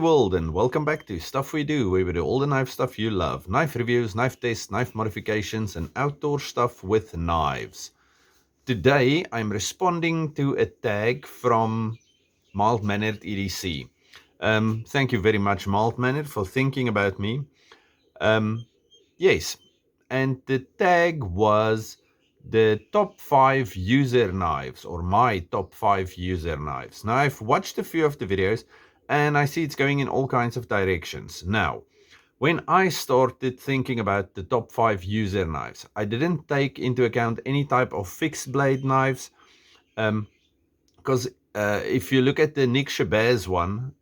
world, and welcome back to Stuff We Do, where we do all the knife stuff you love. Knife reviews, knife tests, knife modifications, and outdoor stuff with knives. Today, I'm responding to a tag from Mild-mannered EDC. Thank you very much, Mild-mannered, for thinking about me. Yes, and the tag was the top 5 user knives, or my top 5 user knives. Now, I've watched a few of the videos, and I see it's going in all kinds of directions. Now, when I started thinking about the top 5 user knives, I didn't take into account any type of fixed blade knives, because if you look at the Nick Shabazz one,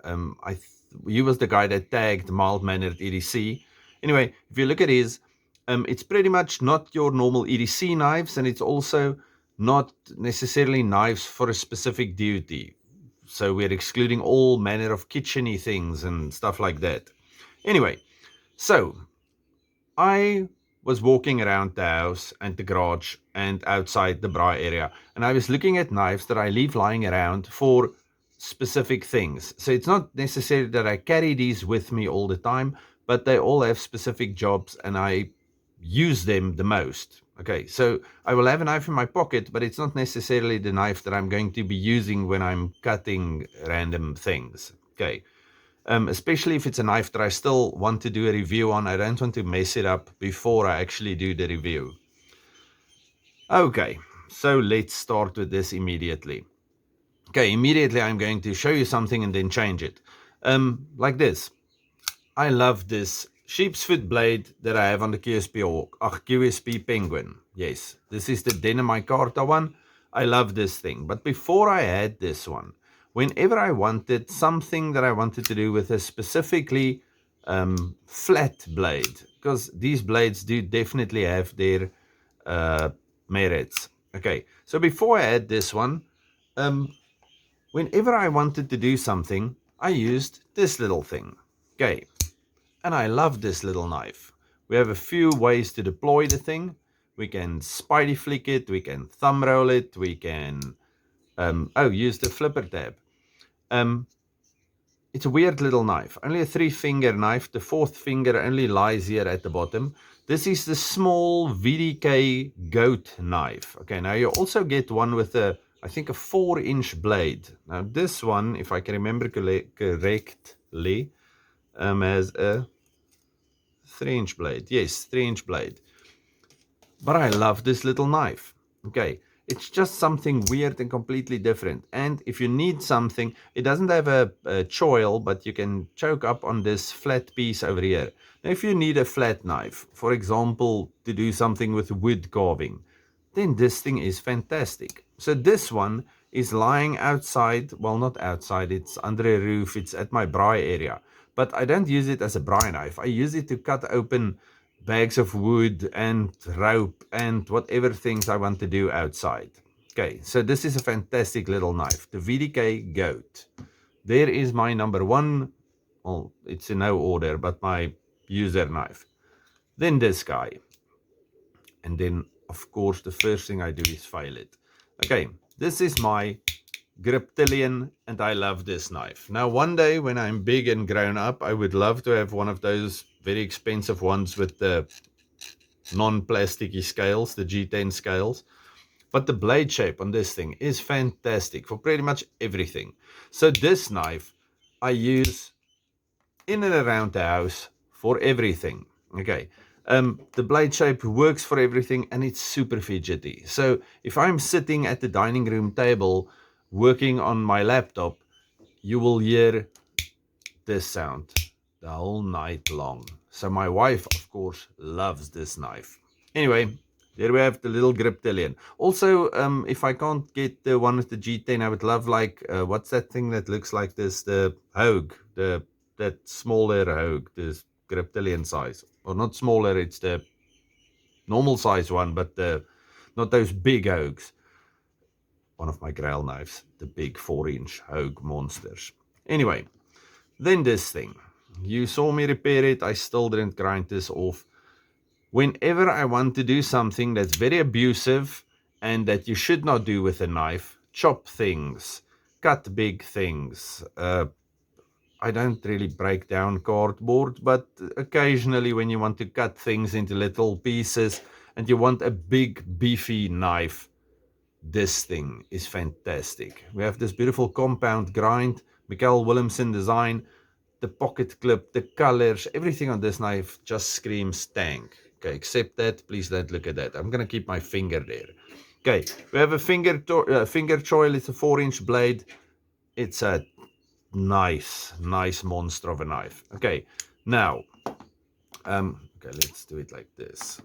he was the guy that tagged Mild-mannered EDC. Anyway, if you look at his, it's pretty much not your normal EDC knives, and it's also not necessarily knives for a specific duty. So we're excluding all manner of kitcheny things and stuff like that. Anyway, so I was walking around the house and the garage and outside the bra area, and I was looking at knives that I leave lying around for specific things. So it's not necessarily that I carry these with me all the time, but they all have specific jobs and I use them the most. Okay, so I will have a knife in my pocket, but it's not necessarily the knife that I'm going to be using when I'm cutting random things. Okay. Especially if it's a knife that I still want to do a review on. I don't want to mess it up before I actually do the review. Okay, so let's start with this immediately. Okay, immediately I'm going to show you something and then change it. Like this. I love this sheep's foot blade that I have on the QSP Hawk. QSP Penguin. Yes, this is the Denim Micarta one. I love this thing. But before I had this one, whenever I wanted something that I wanted to do with a specifically flat blade, because these blades do definitely have their merits. Okay, so before I had this one, whenever I wanted to do something, I used this little thing. Okay, and I love this little knife. We have a few ways to deploy the thing. We can spidey flick it, we can thumb roll it, we can use the flipper tab. It's a weird little knife, only a 3-finger knife. The 4th finger only lies here at the bottom. This is the small VDK Goat knife. Okay, now you also get one with I think a 4-inch blade. Now this one, if I can remember correctly, has a 3-inch blade. Yes, 3-inch blade. But I love this little knife. Okay, it's just something weird and completely different. And if you need something, it doesn't have a choil, but you can choke up on this flat piece over here. Now, if you need a flat knife, for example, to do something with wood carving, then this thing is fantastic. So this one is lying outside. Well, not outside, it's under a roof. It's at my braai area. But I don't use it as a braai knife. I use it to cut open bags of wood and rope and whatever things I want to do outside. Okay, so this is a fantastic little knife, the VDK Goat. There is my number one. Well, it's in no order, but my user knife. Then this guy. And then, of course, the first thing I do is file it. Okay, this is my Griptilian, and I love this knife. Now, one day when I'm big and grown up, I would love to have one of those very expensive ones with the non-plasticky scales, the G10 scales. But the blade shape on this thing is fantastic for pretty much everything. So this knife I use in and around the house for everything. Okay. The blade shape works for everything, and it's super fidgety. So if I'm sitting at the dining room table working on my laptop, you will hear this sound the whole night long. So my wife, of course, loves this knife. Anyway, there we have the little Griptilian. Also, if I can't get the one with the G10, I would love, like, what's that thing that looks like this? The Hogue, that smaller Hogue, this Griptilian size. Or not smaller, it's the normal size one, but not those big Hogues. One of my Grail knives, the big 4-inch Hogue monsters. Anyway, then this thing. You saw me repair it. I still didn't grind this off. Whenever I want to do something that's very abusive and that you should not do with a knife, chop things, cut big things, I don't really break down cardboard, but occasionally when you want to cut things into little pieces and you want a big beefy knife, this thing is fantastic. We have this beautiful compound grind, Mikael Williamson design, the pocket clip, the colors, everything on this knife just screams tank. Okay, except that, please don't look at that. I'm going to keep my finger there. Okay, we have a finger choil. It's a 4-inch blade. It's a nice monster of a knife. Okay, now, okay, let's do it like this.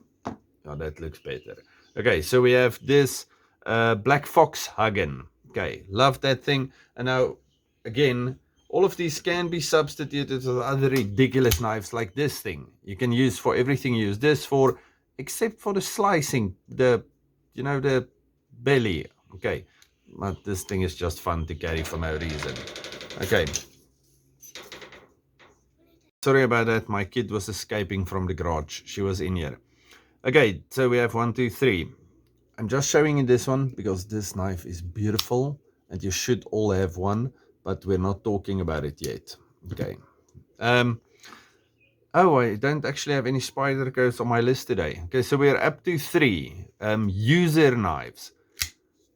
Oh, that looks better. Okay, so we have this Black Fox Huggin. Okay, love that thing. And now, again, all of these can be substituted with other ridiculous knives like this thing. You can use for everything you use this for, except for the slicing, the belly. Okay, but this thing is just fun to carry for no reason. Okay. Sorry about that. My kid was escaping from the garage. She was in here. Okay, so we have 1, 2, 3. I'm just showing you this one because this knife is beautiful and you should all have one, but we're not talking about it yet. Okay. Oh, I don't actually have any spider coats on my list today. Okay, so we're up to 3 user knives.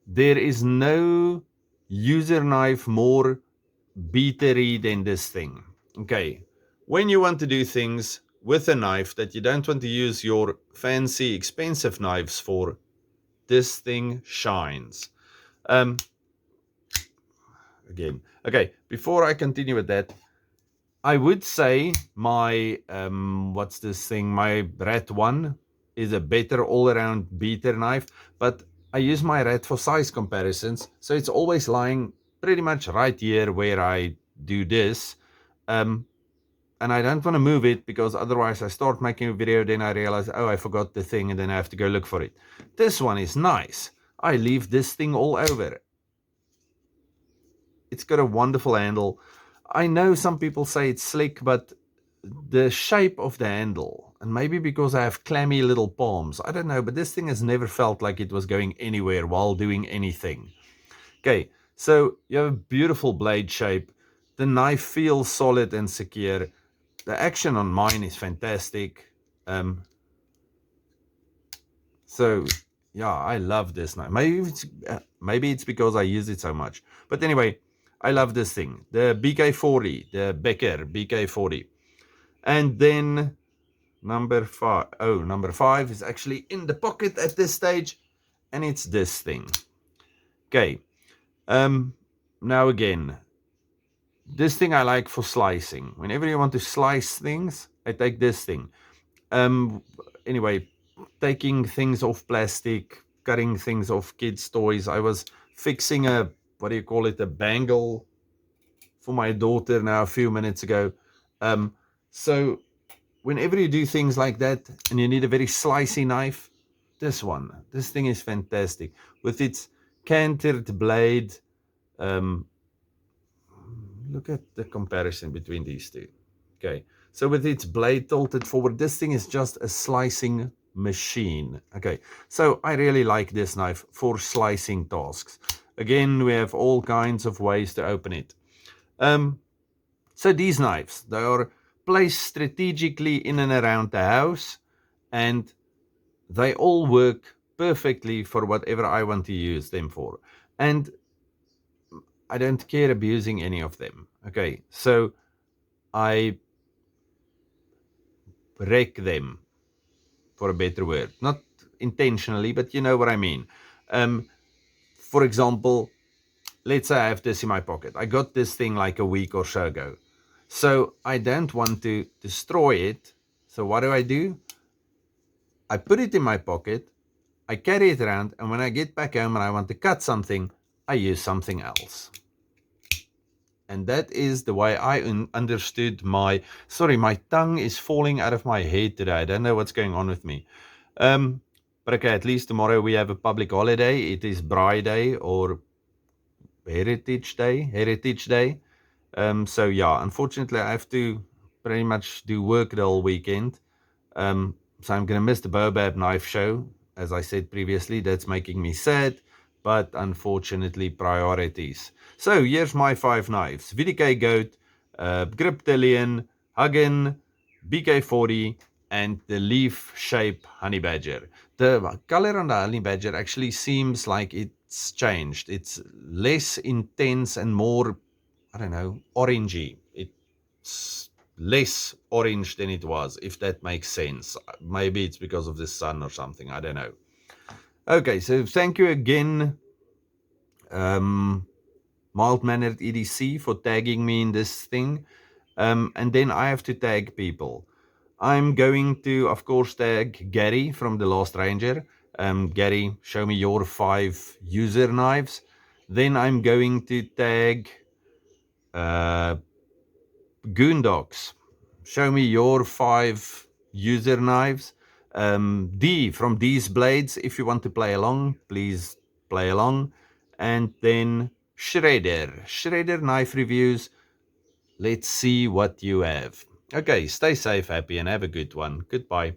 There is no user knife more beatery than this thing. Okay, when you want to do things with a knife that you don't want to use your fancy expensive knives for, this thing shines. Again, okay, before I continue with that, I would say my what's this thing, my Rat 1 is a better all-around beater knife, but I use my Rat for size comparisons, so it's always lying pretty much right here where I do this. And I don't want to move it because otherwise I start making a video, then I realize, oh, I forgot the thing, and then I have to go look for it. This one is nice. I leave this thing all over. It's got a wonderful handle. I know some people say it's slick, but the shape of the handle, and maybe because I have clammy little palms, I don't know, but this thing has never felt like it was going anywhere while doing anything. Okay, so you have a beautiful blade shape. The knife feels solid and secure. The action on mine is fantastic. So yeah, I love this knife. Maybe it's because I use it so much. But anyway, I love this thing. The BK40, the Becker BK40. And then number 5. Oh, number 5 is actually in the pocket at this stage, and it's this thing. Okay. Now again, this thing I like for slicing. Whenever you want to slice things, I take this thing. Anyway, taking things off plastic, cutting things off kids' toys. I was fixing a, what do you call it, a bangle for my daughter now a few minutes ago. So whenever you do things like that and you need a very slicey knife, this thing is fantastic. With its cantered blade, look at the comparison between these two. Okay, so with its blade tilted forward, this thing is just a slicing machine. Okay, so I really like this knife for slicing tasks. Again, we have all kinds of ways to open it. So these knives, they are placed strategically in and around the house, and they all work perfectly for whatever I want to use them for. And I don't care abusing any of them. Okay, so I wreck them, for a better word. Not intentionally, but you know what I mean. For example, let's say I have this in my pocket. I got this thing like a week or so ago. So I don't want to destroy it. So what do? I put it in my pocket. I carry it around. And when I get back home and I want to cut something, I use something else. And that is the way I understood my tongue is falling out of my head today. I don't know what's going on with me. But okay, at least tomorrow we have a public holiday. It is Braai Day or Heritage Day. So yeah, unfortunately I have to pretty much do work the whole weekend. So I'm going to miss the Baobab knife show. As I said previously, that's making me sad. But unfortunately, priorities. So here's my 5 knives. VDK Goat, Griptilian, Huggin, BK40, and the leaf shape honey badger. The color on the honey badger actually seems like it's changed. It's less intense and more, I don't know, orangey. It's less orange than it was, if that makes sense. Maybe it's because of the sun or something. I don't know. Okay, so thank you again, Mild-mannered EDC, for tagging me in this thing. And then I have to tag people. I'm going to, of course, tag Gary from The Last Ranger. Gary, show me your 5 user knives. Then I'm going to tag Goondocks. Show me your 5 user knives. D from D's Blades, if you want to play along, please play along. And then Shredder knife reviews. Let's see what you have. Okay, stay safe, happy, and have a good one. Goodbye.